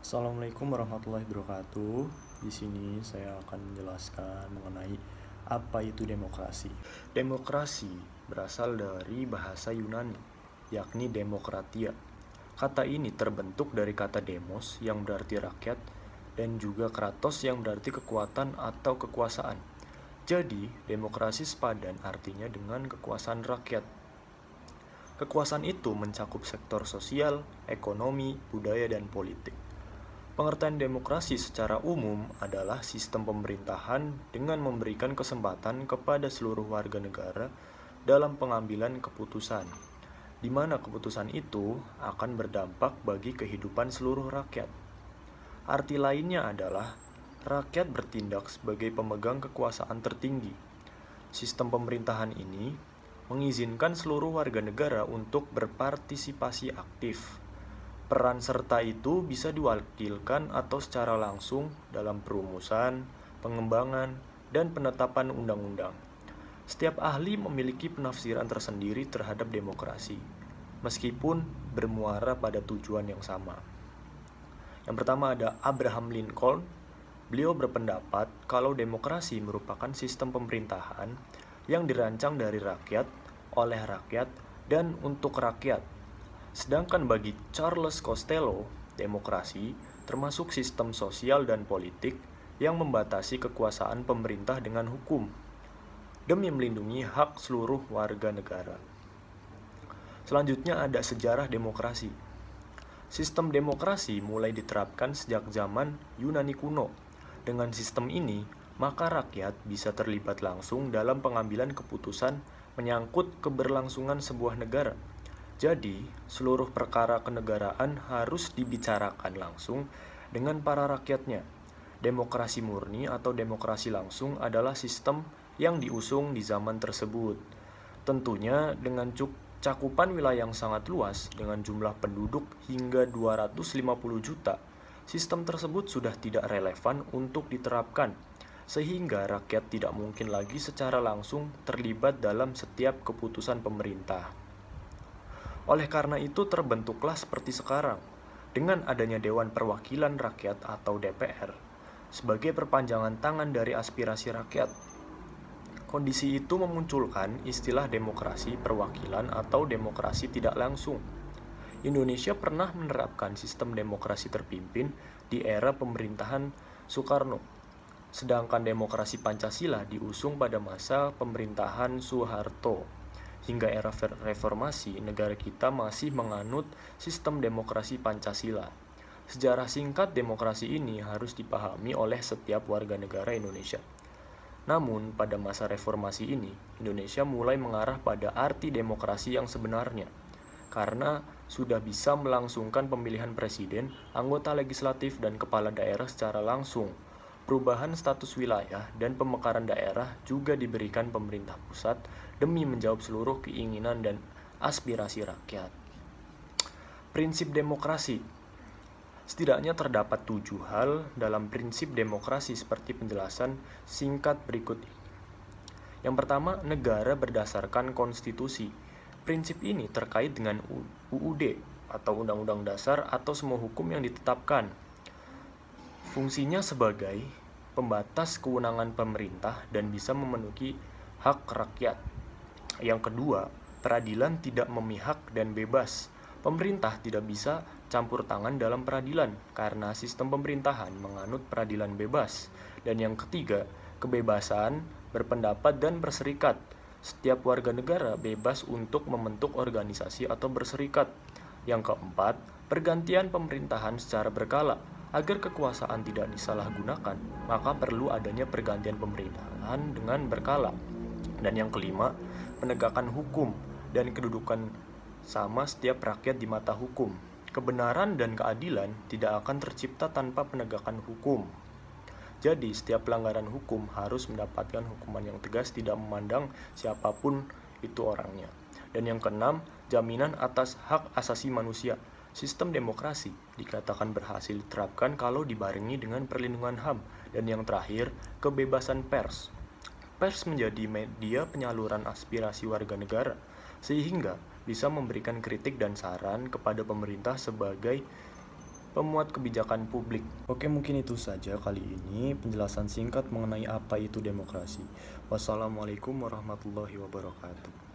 Assalamualaikum warahmatullahi wabarakatuh. Di sini saya akan menjelaskan mengenai apa itu demokrasi. Demokrasi berasal dari bahasa Yunani, yakni demokratia. Kata ini terbentuk dari kata demos yang berarti rakyat dan juga kratos yang berarti kekuatan atau kekuasaan. Jadi, demokrasi sepadan artinya dengan kekuasaan rakyat. Kekuasaan itu mencakup sektor sosial, ekonomi, budaya, dan politik. Pengertian demokrasi secara umum adalah sistem pemerintahan dengan memberikan kesempatan kepada seluruh warga negara dalam pengambilan keputusan, di mana keputusan itu akan berdampak bagi kehidupan seluruh rakyat. Arti lainnya adalah rakyat bertindak sebagai pemegang kekuasaan tertinggi. Sistem pemerintahan ini mengizinkan seluruh warga negara untuk berpartisipasi aktif. Peran serta itu bisa diwakilkan atau secara langsung dalam perumusan, pengembangan, dan penetapan undang-undang. Setiap ahli memiliki penafsiran tersendiri terhadap demokrasi, meskipun bermuara pada tujuan yang sama. Yang pertama ada Abraham Lincoln. Beliau berpendapat kalau demokrasi merupakan sistem pemerintahan yang dirancang dari rakyat, oleh rakyat, dan untuk rakyat. Sedangkan bagi Charles Costello, demokrasi termasuk sistem sosial dan politik yang membatasi kekuasaan pemerintah dengan hukum demi melindungi hak seluruh warga negara. Selanjutnya ada sejarah demokrasi. Sistem demokrasi mulai diterapkan sejak zaman Yunani kuno. Dengan sistem ini, maka rakyat bisa terlibat langsung dalam pengambilan keputusan menyangkut keberlangsungan sebuah negara. Jadi, seluruh perkara kenegaraan harus dibicarakan langsung dengan para rakyatnya. Demokrasi murni atau demokrasi langsung adalah sistem yang diusung di zaman tersebut. Tentunya dengan cakupan wilayah yang sangat luas dengan jumlah penduduk hingga 250 juta, sistem tersebut sudah tidak relevan untuk diterapkan, sehingga rakyat tidak mungkin lagi secara langsung terlibat dalam setiap keputusan pemerintah. Oleh karena itu terbentuklah seperti sekarang, dengan adanya Dewan Perwakilan Rakyat atau DPR, sebagai perpanjangan tangan dari aspirasi rakyat. Kondisi itu memunculkan istilah demokrasi perwakilan atau demokrasi tidak langsung. Indonesia pernah menerapkan sistem demokrasi terpimpin di era pemerintahan Soekarno, sedangkan demokrasi Pancasila diusung pada masa pemerintahan Soeharto. Hingga era reformasi, negara kita masih menganut sistem demokrasi Pancasila. Sejarah singkat demokrasi ini harus dipahami oleh setiap warga negara Indonesia. Namun, pada masa reformasi ini, Indonesia mulai mengarah pada arti demokrasi yang sebenarnya, karena sudah bisa melangsungkan pemilihan presiden, anggota legislatif, dan kepala daerah secara langsung. Perubahan status wilayah dan pemekaran daerah juga diberikan pemerintah pusat demi menjawab seluruh keinginan dan aspirasi rakyat. Prinsip demokrasi. Setidaknya terdapat 7 hal dalam prinsip demokrasi seperti penjelasan singkat berikut ini. Yang pertama, negara berdasarkan konstitusi. Prinsip ini terkait dengan UUD atau Undang-Undang Dasar atau semua hukum yang ditetapkan. Fungsinya sebagai pembatas kewenangan pemerintah dan bisa memenuhi hak rakyat. Yang kedua, peradilan tidak memihak dan bebas. Pemerintah tidak bisa campur tangan dalam peradilan karena sistem pemerintahan menganut peradilan bebas. Dan yang ketiga, kebebasan berpendapat dan berserikat. Setiap warga negara bebas untuk membentuk organisasi atau berserikat. Yang keempat, pergantian pemerintahan secara berkala. Agar kekuasaan tidak disalahgunakan, maka perlu adanya pergantian pemerintahan dengan berkala. Dan yang kelima, penegakan hukum dan kedudukan sama setiap rakyat di mata hukum. Kebenaran dan keadilan tidak akan tercipta tanpa penegakan hukum. Jadi, setiap pelanggaran hukum harus mendapatkan hukuman yang tegas, tidak memandang siapapun itu orangnya. Dan yang keenam, jaminan atas hak asasi manusia. Sistem demokrasi dikatakan berhasil diterapkan kalau dibarengi dengan perlindungan HAM. Dan yang terakhir, kebebasan pers. Pers menjadi media penyaluran aspirasi warga negara, sehingga bisa memberikan kritik dan saran kepada pemerintah sebagai pemuat kebijakan publik. Oke, mungkin itu saja kali ini penjelasan singkat mengenai apa itu demokrasi. Wassalamualaikum warahmatullahi wabarakatuh.